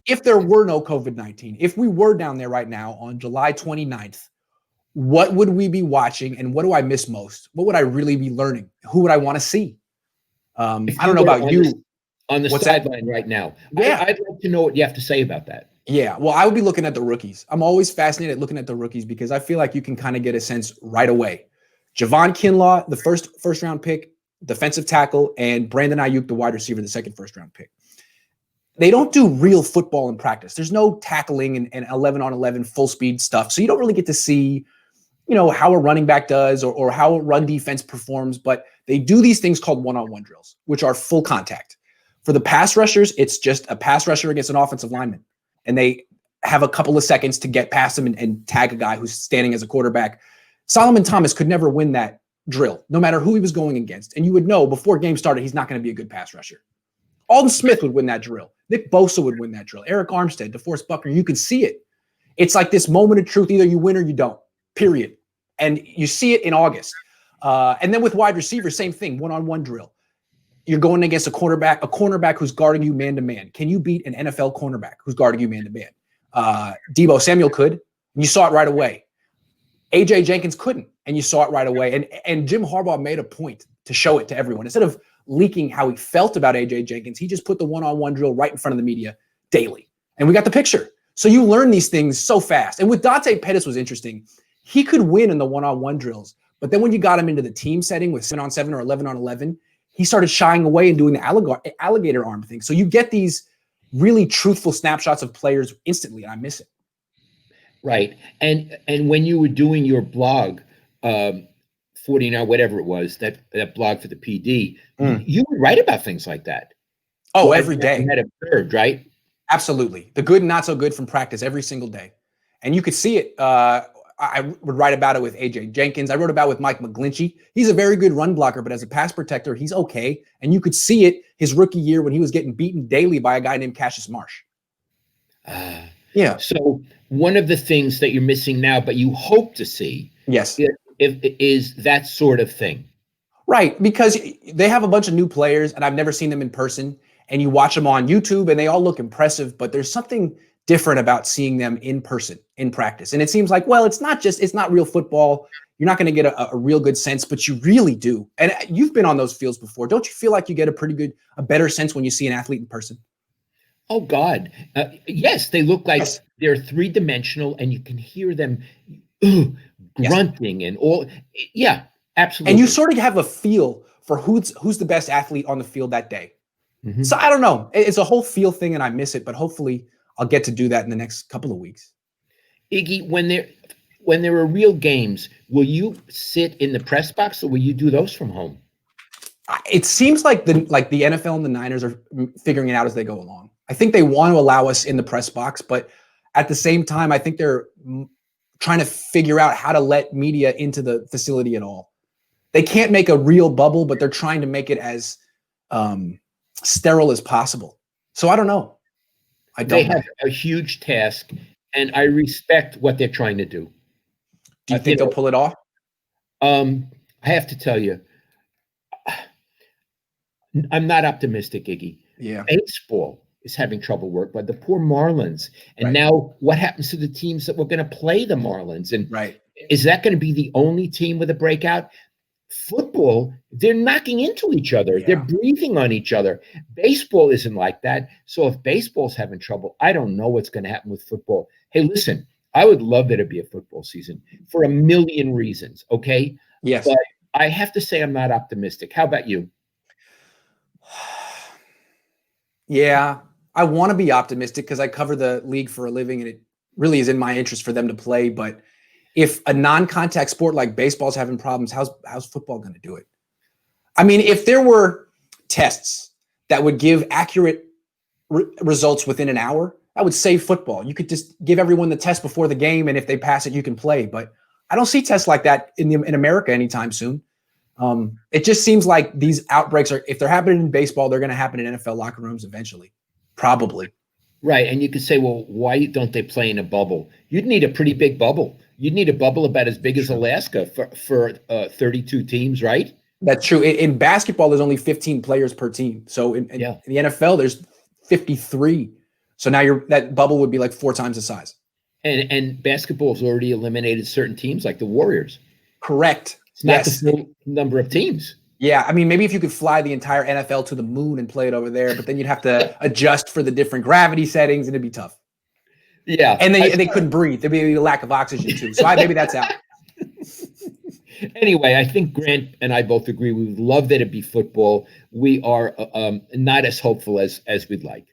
if there were no COVID-19, if we were down there right now on July 29th, what would we be watching and what do I miss most? What would I really be learning? Who would I want to see? I don't know about you. On the sideline right now. Yeah. I'd like to know what you have to say about that. Yeah, well, I would be looking at the rookies. I'm always fascinated looking at the rookies because I feel like you can kind of get a sense right away. Javon Kinlaw, the first round pick, defensive tackle, and Brandon Aiyuk, the wide receiver, the second first-round pick. They don't do real football in practice. There's no tackling and 11-on-11 full-speed stuff, so you don't really get to see, how a running back does or how a run defense performs, but they do these things called one-on-one drills, which are full contact. For the pass rushers, it's just a pass rusher against an offensive lineman, and they have a couple of seconds to get past him and tag a guy who's standing as a quarterback. Solomon Thomas could never win that drill, no matter who he was going against. And you would know before game started, he's not going to be a good pass rusher. Aldon Smith would win that drill. Nick Bosa would win that drill. Eric Armstead, DeForest Buckner, you could see it. It's like this moment of truth. Either you win or you don't, period. And you see it in August. And then with wide receivers, same thing, one-on-one drill. You're going against a cornerback who's guarding you man-to-man. Can you beat an NFL cornerback who's guarding you man-to-man? Deebo Samuel could. You saw it right away. AJ Jenkins couldn't, and you saw it right away. And Jim Harbaugh made a point to show it to everyone. Instead of leaking how he felt about AJ Jenkins, he just put the one-on-one drill right in front of the media daily. And we got the picture. So you learn these things so fast. And with Dante Pettis was interesting. He could win in the one-on-one drills, but then when you got him into the team setting with 7-on-7 or 11-on-11, he started shying away and doing the alligator arm thing. So you get these really truthful snapshots of players instantly, and I miss it. Right. And when you were doing your blog, 49, whatever it was, that blog for the PD, you would write about things like that. Oh, every day. You had observed, right? Absolutely. The good and not so good from practice every single day. And you could see it. I would write about it with AJ Jenkins. I wrote about it with Mike McGlinchey. He's a very good run blocker, but as a pass protector, he's okay. And you could see it his rookie year when he was getting beaten daily by a guy named Cassius Marsh. Yeah. So one of the things that you're missing now, but you hope to see, yes, is that sort of thing. Right, because they have a bunch of new players, and I've never seen them in person. And you watch them on YouTube, and they all look impressive, but there's something different about seeing them in person, in practice. And it seems like, well, it's not real football. You're not going to get a real good sense, but you really do. And you've been on those fields before. Don't you feel like you get a better sense when you see an athlete in person? Oh, God. Yes, they look like they're three-dimensional, and you can hear them grunting and all. Yeah, absolutely. And you sort of have a feel for who's the best athlete on the field that day. Mm-hmm. So I don't know. It's a whole feel thing, and I miss it, but hopefully I'll get to do that in the next couple of weeks. Iggy, when there are real games, will you sit in the press box or will you do those from home? It seems like the NFL and the Niners are figuring it out as they go along. I think they want to allow us in the press box, but at the same time, I think they're trying to figure out how to let media into the facility at all. They can't make a real bubble, but they're trying to make it as sterile as possible. So I don't know. They have a huge task, and I respect what they're trying to do. Do you think they'll pull it off? I have to tell you, I'm not optimistic, Iggy. Yeah. Baseball is having trouble work, but the poor Marlins. And now what happens to the teams that were going to play the Marlins? And is that going to be the only team with a breakout? Football, they're knocking into each other. Yeah. They're breathing on each other. Baseball isn't like that. So if baseball's having trouble, I don't know what's going to happen with football. Hey, listen, I would love there to be a football season for a million reasons, okay? Yes. But I have to say I'm not optimistic. How about you? Yeah, I want to be optimistic because I cover the league for a living, and it really is in my interest for them to play. But if a non-contact sport like baseball is having problems, how's football going to do it? I mean, if there were tests that would give accurate results within an hour, that would save football. You could just give everyone the test before the game, and if they pass it, you can play. But I don't see tests like that in America anytime soon. It just seems like these outbreaks if they're happening in baseball, they're going to happen in NFL locker rooms eventually, probably. Right. And you could say, well, why don't they play in a bubble? You'd need a pretty big bubble. You'd need a bubble about as big as Alaska for 32 teams, right? That's true. In basketball, there's only 15 players per team. So in the NFL, there's 53. So now that bubble would be like 4 times the size. And basketball has already eliminated certain teams like the Warriors. Correct. It's not the full number of teams. Yeah, I mean, maybe if you could fly the entire NFL to the moon and play it over there, but then you'd have to adjust for the different gravity settings, and it'd be tough. Yeah, and they couldn't breathe. There'd be a lack of oxygen too. So maybe that's out. Anyway, I think Grant and I both agree. We would love that it be football. We are not as hopeful as we'd like.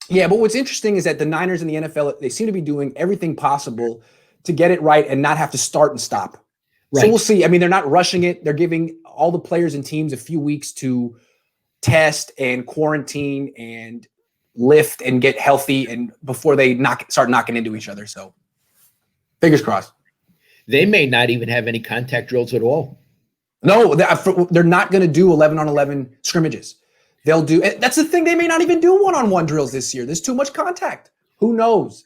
Yeah, but what's interesting is that the Niners and the NFL, they seem to be doing everything possible to get it right and not have to start and stop. Right. So we'll see. I mean, they're not rushing it. They're giving all the players and teams a few weeks to test and quarantine and lift and get healthy and before they start knocking into each other. So fingers crossed. They may not even have any contact drills at all. No, they're not going to do 11-on-11 scrimmages. They'll do – that's the thing. They may not even do one-on-one drills this year. There's too much contact. Who knows?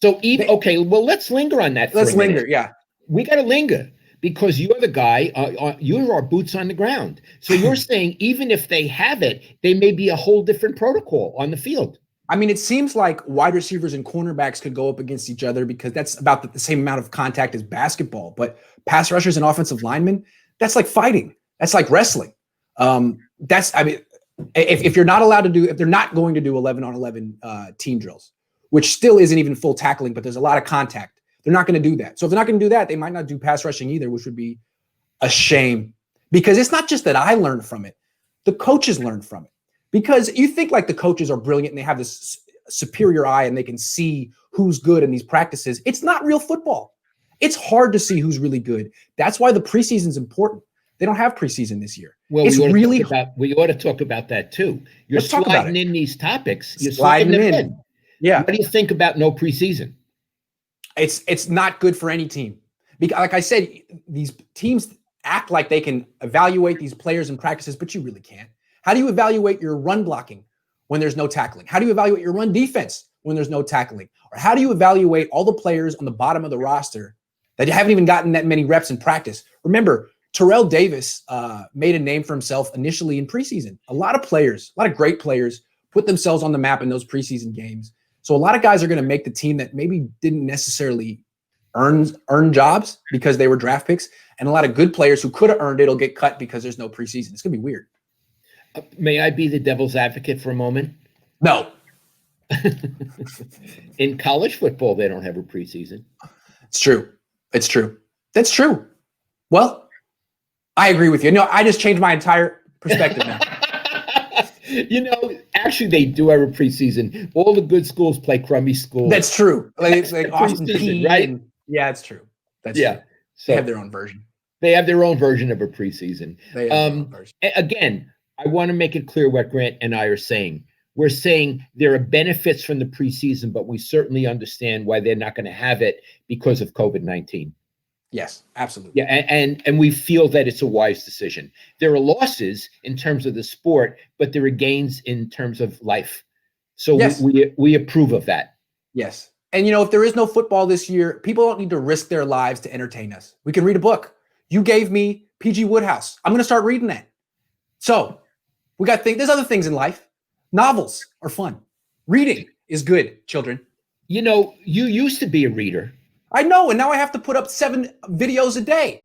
So even – okay, well, let's linger on that for a minute. Let's linger, yeah. We got to linger because you're the guy you're our boots on the ground. So you're saying even if they have it, they may be a whole different protocol on the field. I mean, it seems like wide receivers and cornerbacks could go up against each other because that's about the same amount of contact as basketball. But pass rushers and offensive linemen, that's like fighting. That's like wrestling. If you're not allowed to do, if they're not going to do 11-on-11 team drills, which still isn't even full tackling, but there's a lot of contact, they're not going to do that. So if they're not going to do that, they might not do pass rushing either, which would be a shame because it's not just that I learned from it. The coaches learned from it because you think like the coaches are brilliant and they have this superior eye and they can see who's good in these practices. It's not real football. It's hard to see who's really good. That's why the preseason is important. They don't have preseason this year. Well, we ought to talk about that too. You're sliding in these topics. You're sliding them in. Yeah. What do you think about no preseason? It's not good for any team. Because like I said, these teams act like they can evaluate these players in practices, but you really can't. How do you evaluate your run blocking when there's no tackling? How do you evaluate your run defense when there's no tackling? Or how do you evaluate all the players on the bottom of the roster that haven't even gotten that many reps in practice? Remember, Terrell Davis made a name for himself initially in preseason. A lot of great players put themselves on the map in those preseason games. So a lot of guys are going to make the team that maybe didn't necessarily earn jobs because they were draft picks. And a lot of good players who could have earned it will get cut because there's no preseason. It's going to be weird. May I be the devil's advocate for a moment? No. In college football, they don't have a preseason. It's true. That's true. Well, I agree with you. No, I just changed my entire perspective now. Actually, they do have a preseason. All the good schools play crummy schools. That's true. It's like Austin Peay, right? Yeah, it's true. That's true. So they have their own version. They have their own version of a preseason. They have their own version. Again, I want to make it clear what Grant and I are saying. We're saying there are benefits from the preseason, but we certainly understand why they're not going to have it because of COVID-19. Yes, absolutely. Yeah, and we feel that it's a wise decision. There are losses in terms of the sport, but there are gains in terms of life. So yes. we approve of that. Yes. And, if there is no football this year, people don't need to risk their lives to entertain us. We can read a book. You gave me P.G. Wodehouse. I'm going to start reading that. So we got there's other things in life. Novels are fun. Reading is good, children. You used to be a reader. I know, and now I have to put up 7 videos a day.